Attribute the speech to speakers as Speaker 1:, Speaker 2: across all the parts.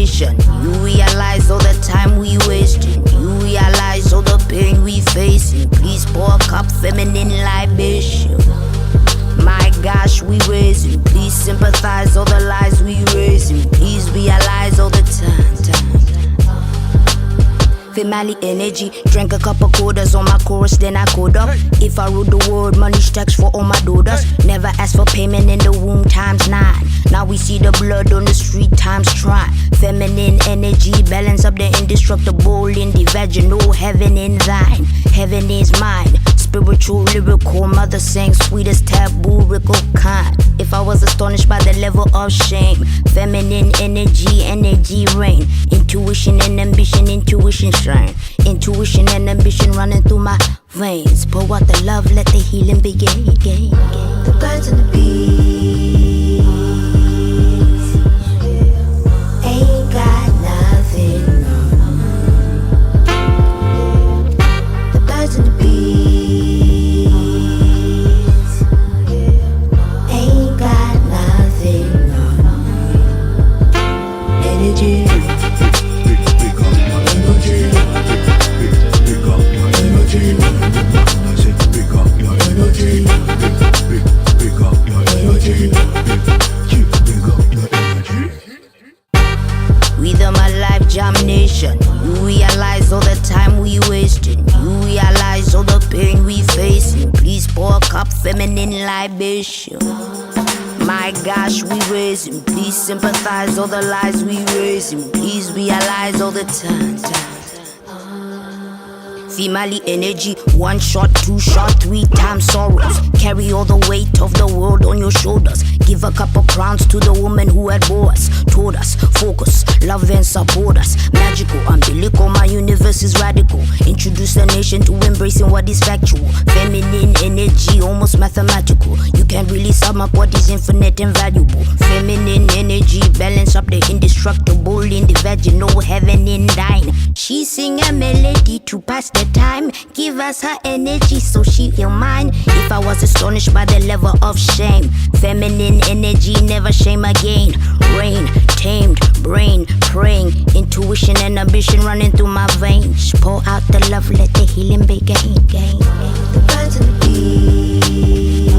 Speaker 1: damnation. You realize all the time we wasting. You realize all the pain we facing. Please pour a cup, feminine libation. My gosh, we raising. Please sympathize all the lies we raising. Please realize all the time. Family energy, drank a couple quarters on my chorus, then I code up. If I rule the world, money stacks for all my daughters. Never asked for payment in the womb ×9. Now we see the blood on the street ×3. Feminine energy, balance up the indestructible in the vaginal. Heaven in thine, heaven is mine. Spiritual, lyrical, mother sang sweetest taboo, rickle kind. If I was astonished by the level of shame, feminine energy, energy reign. Intuition and ambition, intuition shine. Intuition and ambition running through my veins. Pour out the love, let the healing begin. The birds and the bees ain't got nothing. The birds and the bees ain't got nothing. Energy. Rhythm of life germination. You realize all the time we wasting. You realize all the pain we facing. Please pour a cup, feminine libation. My gosh, we raising. Please sympathize all the lies we raising. Please realize all the time. Female energy, 1 shot, 2 shot, 3 times sorrows. Carry all the weight of the world on your shoulders. Give a couple crowns to the woman who had bore us. Told us, focus, love and support us. Magical, umbilical, my universe is radical. Introduce the nation to embracing what is factual. Feminine energy, almost mathematical. You can't really sum up what is infinite and valuable. Feminine energy, balance up the indestructible in the vaginal, heaven in thine. She sing a melody to pass the time. Give us her energy so she heal mine. If I was astonished by the level of shame, feminine energy, never shame again. Rain, tamed, brain, praying. Intuition and ambition running through my veins. Pour out the love, let the healing begin. The birds and the bees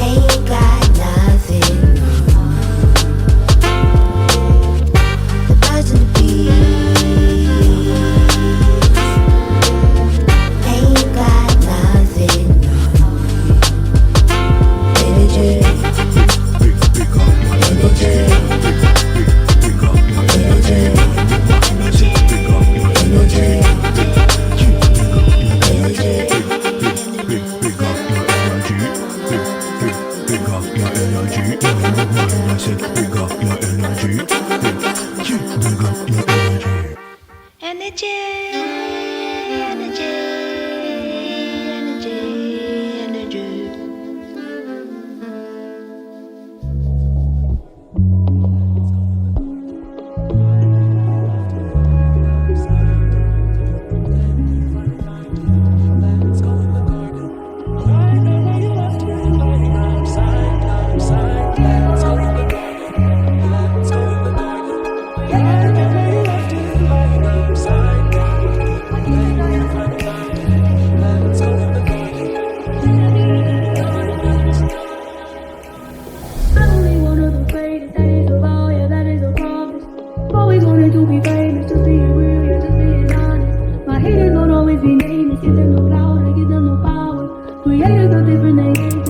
Speaker 1: ain't got nothing. The birds and the bees
Speaker 2: Creators of different nations.